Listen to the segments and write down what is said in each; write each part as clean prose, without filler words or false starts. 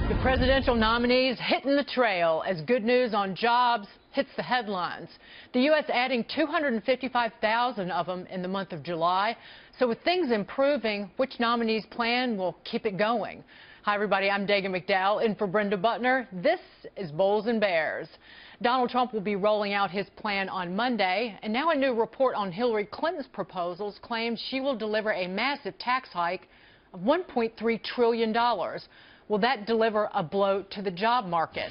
The presidential nominees hitting the trail as good news on jobs hits the headlines. The U.S. adding 255,000 of them in the month of July. So with things improving, which nominees' plan will keep it going? Hi, everybody. I'm Dagan McDowell in for Brenda Butner. This is Bulls and Bears. Donald Trump will be rolling out his plan on Monday, and now a new report on Hillary Clinton's proposals claims she will deliver a massive tax hike of $1.3 trillion. Will that deliver a blow to the job market?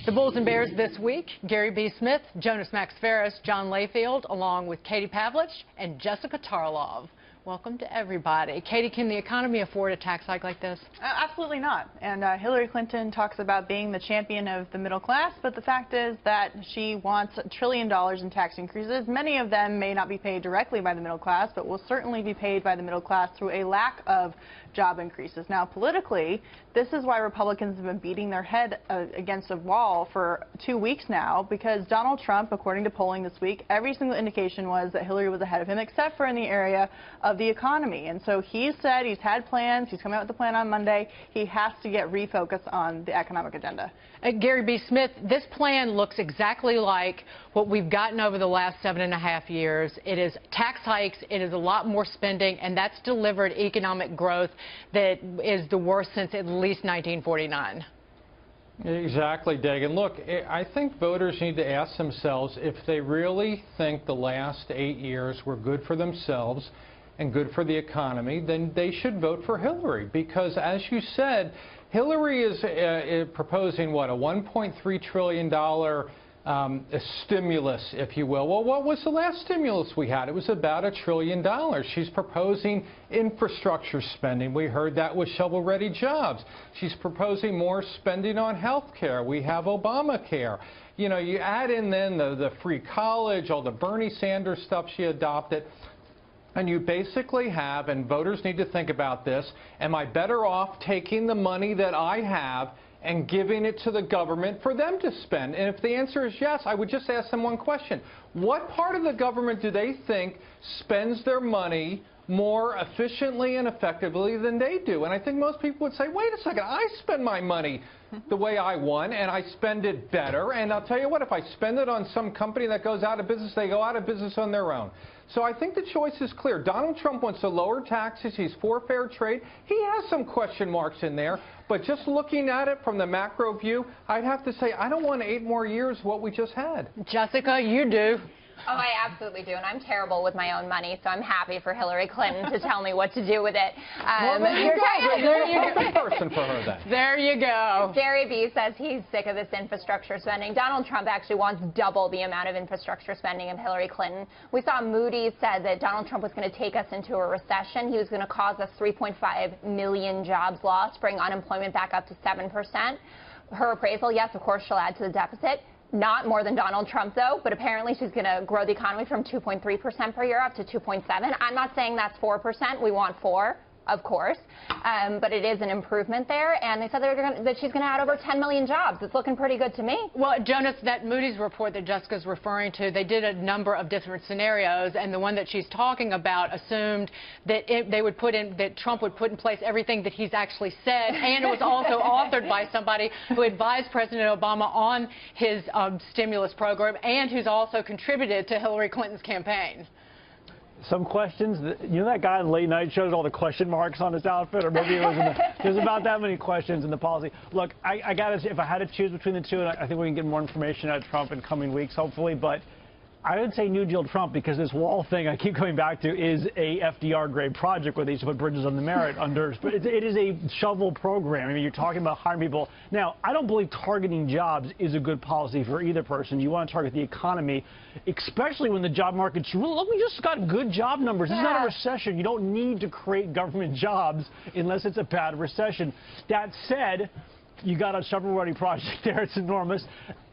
The Bulls and Bears this week, Gary B. Smith, Jonas Max Ferris, John Layfield, along with Katie Pavlich and Jessica Tarlov. Welcome to everybody. Katie, can the economy afford a tax hike like this? Absolutely not. And Hillary Clinton talks about being the champion of the middle class, but the fact is that she wants $1 trillion in tax increases. Many of them may not be paid directly by the middle class, but will certainly be paid by the middle class through a lack of job increases. Now, politically, this is why Republicans have been beating their head against a wall for 2 weeks now, because Donald Trump, according to polling this week, every single indication was that Hillary was ahead of him, except for in the area of the economy. And so he said he's had plans. He's coming out with a plan on Monday. He has to get refocused on the economic agenda. Gary B. Smith, this plan looks exactly like what we've gotten over the last 7.5 years. It is tax hikes. It is a lot more spending, and that's delivered economic growth that is the worst since at least 1949. Exactly, Dagan. Look, I think voters need to ask themselves if they really think the last 8 years were good for themselves and good for the economy, then they should vote for Hillary. Because, as you said, Hillary is proposing, what, a $1.3 trillion stimulus, if you will. Well, what was the last stimulus we had? It was about $1 trillion. She's proposing infrastructure spending. We heard that was shovel-ready jobs. She's proposing more spending on health care. We have Obamacare. You know, you add in then the free college, all the Bernie Sanders stuff she adopted. And you basically have, and voters need to think about this, am I better off taking the money that I have and giving it to the government for them to spend? And if the answer is yes, I would just ask them one question. What part of the government do they think spends their money more efficiently and effectively than they do? And I think most people would say, wait a second, I spend my money the way I want, and I spend it better. And I'll tell you what, if I spend it on some company that goes out of business, they go out of business on their own. So I think the choice is clear. Donald Trump wants to lower taxes. He's for fair trade. He has some question marks in there. But just looking at it from the macro view, I'd have to say I don't want 8 more years of what we just had. Jessica, you do. Oh, I absolutely do, and I'm terrible with my own money, so I'm happy for Hillary Clinton to tell me what to do with it. Well, there you go. You're the perfect person for her then. There you go. Gary B. says he's sick of this infrastructure spending. Donald Trump actually wants double the amount of infrastructure spending of Hillary Clinton. We saw Moody's said that Donald Trump was going to take us into a recession. He was going to cause us 3.5 million jobs lost, bring unemployment back up to 7%. Her appraisal, yes, of course, she'll add to the deficit. Not more than Donald Trump, though, but apparently she's going to grow the economy from 2.3% per year up to 2.7%. I'm not saying that's 4%. We want 4%, of course, but it is an improvement there. And they said that she's going to add over 10 million jobs. It's looking pretty good to me. Well, Jonas, that Moody's report that Jessica's referring to, they did a number of different scenarios, and the one that she's talking about assumed that that Trump would put in place everything that he's actually said, and it was also authored by somebody who advised President Obama on his stimulus program, and who's also contributed to Hillary Clinton's campaign. Some questions, you know that guy in late night shows all the question marks on his outfit, or maybe it was there's about that many questions in the policy. Look, I gotta, if I had to choose between the two, and I think we can get more information out of Trump in coming weeks, hopefully, but I would say New Deal Trump, because this wall thing I keep coming back to is a FDR-grade project where they used to put bridges on the Merit under. But it is a shovel program. I mean, you're talking about hiring people. Now, I don't believe targeting jobs is a good policy for either person. You want to target the economy, especially when the job market's really, look, we just got good job numbers. This is not a recession. You don't need to create government jobs unless it's a bad recession. That said, you got a shovel-ready project there. It's enormous.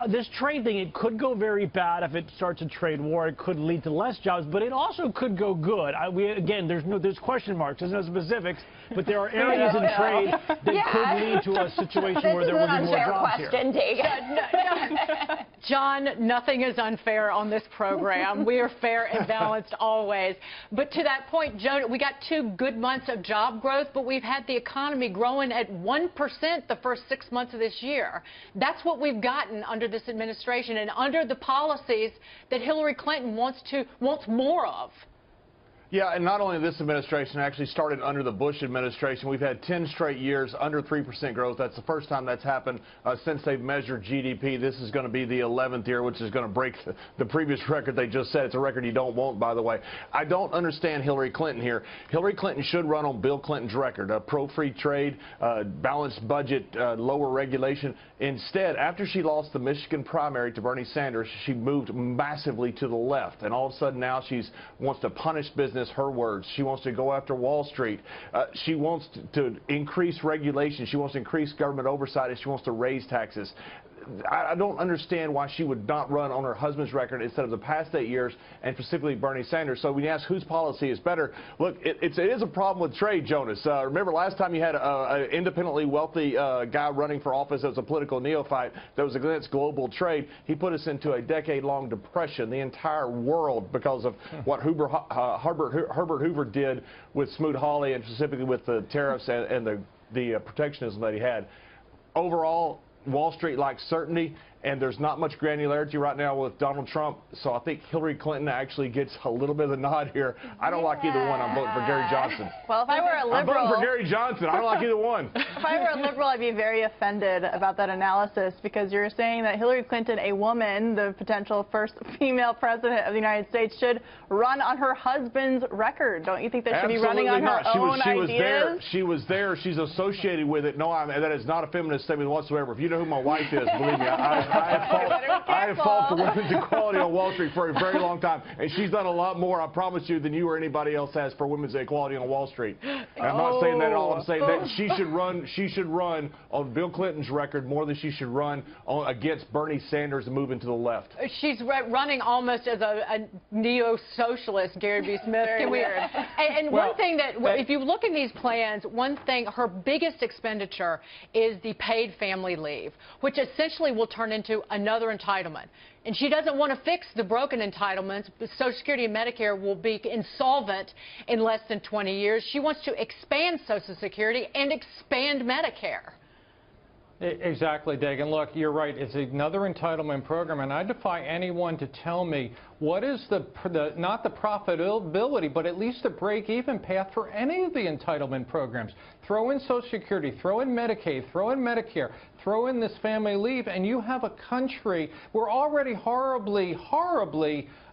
This trade thing, it could go very bad if it starts a trade war. It could lead to less jobs, but it also could go good. Again, there's question marks. There's no specifics, but there are areas in trade that could lead to a situation where there will be more jobs here. This is an unfair question, Dagan. John, nothing is unfair on this program. We are fair and balanced always. But to that point, Joan, we got 2 good months of job growth, but we've had the economy growing at 1% the first 6 months of this year. That's what we've gotten under this administration and under the policies that Hillary Clinton wants more of. Yeah, and not only this administration, actually started under the Bush administration. We've had 10 straight years under 3% growth. That's the first time that's happened since they've measured GDP. This is going to be the 11th year, which is going to break the previous record they just set. It's a record you don't want, by the way. I don't understand Hillary Clinton here. Hillary Clinton should run on Bill Clinton's record, pro-free trade, balanced budget, lower regulation. Instead, after she lost the Michigan primary to Bernie Sanders, she moved massively to the left. And all of a sudden now she wants to punish business. Her words. She wants to go after Wall Street. She wants to increase regulation. She wants to increase government oversight, and she wants to raise taxes. I don't understand why she would not run on her husband's record instead of the past 8 years, and specifically Bernie Sanders. So when you ask whose policy is better, look, it is a problem with trade, Jonas. Remember last time you had an independently wealthy guy running for office as a political neophyte that was against global trade. He put us into a decade-long depression, the entire world, because of what Herbert Hoover did with Smoot-Hawley, and specifically with the tariffs and the protectionism that he had. Overall, Wall Street likes certainty, and there's not much granularity right now with Donald Trump, so I think Hillary Clinton actually gets a little bit of the nod here. I don't like either one. I'm voting for Gary Johnson. Well, if I were a liberal... I'm voting for Gary Johnson. I don't like either one. If I were a liberal, I'd be very offended about that analysis, because you're saying that Hillary Clinton, a woman, the potential first female president of the United States, should run on her husband's record. Don't you think they should be running on her own ideas? She was there. She's associated with it. No, that is not a feminist statement whatsoever. If you know who my wife is, believe me, I have fought for women's equality on Wall Street for a very long time, and she's done a lot more, I promise you, than you or anybody else has for women's equality on Wall Street. And I'm not saying that at all. I'm saying that she should run on Bill Clinton's record more than she should run against Bernie Sanders and moving to the left. She's running almost as a neo-socialist, Gary B. Smith. One thing that, if you look at these plans, one thing, her biggest expenditure is the paid family leave, which essentially will turn into another entitlement. And she doesn't want to fix the broken entitlements. Social Security and Medicare will be insolvent in less than 20 years. She wants to expand Social Security and expand Medicare. Exactly, Dagan. Look, you're right. It's another entitlement program, and I defy anyone to tell me what is not the profitability, but at least the break-even path for any of the entitlement programs. Throw in Social Security, throw in Medicaid, throw in Medicare, throw in this family leave, and you have a country we're already horribly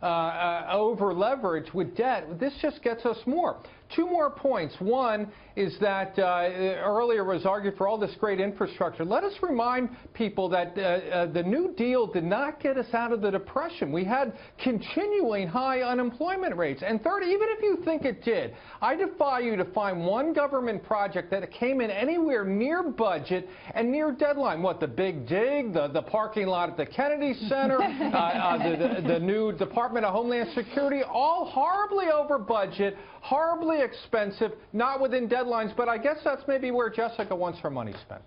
over-leveraged with debt. This just gets us more. 2 more points. One is that earlier was argued for all this great infrastructure. Let us remind people that the New Deal did not get us out of the Depression. We had continuing high unemployment rates. And third, even if you think it did, I defy you to find one government project that came in anywhere near budget and near deadline. What, the Big Dig, the parking lot at the Kennedy Center, the new Department of Homeland Security, all horribly over budget, horribly expensive, not within deadlines, but I guess that's maybe where Jessica wants her money spent.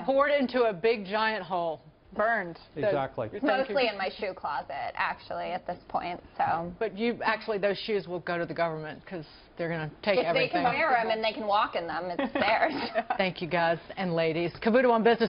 Poured into a big giant hole. Burned. Exactly. Mostly in my shoe closet, actually, at this point. So. But actually, those shoes will go to the government because they're going to take everything. If they can wear them and they can walk in them, it's theirs. Thank you, guys and ladies. Cavuto on Business.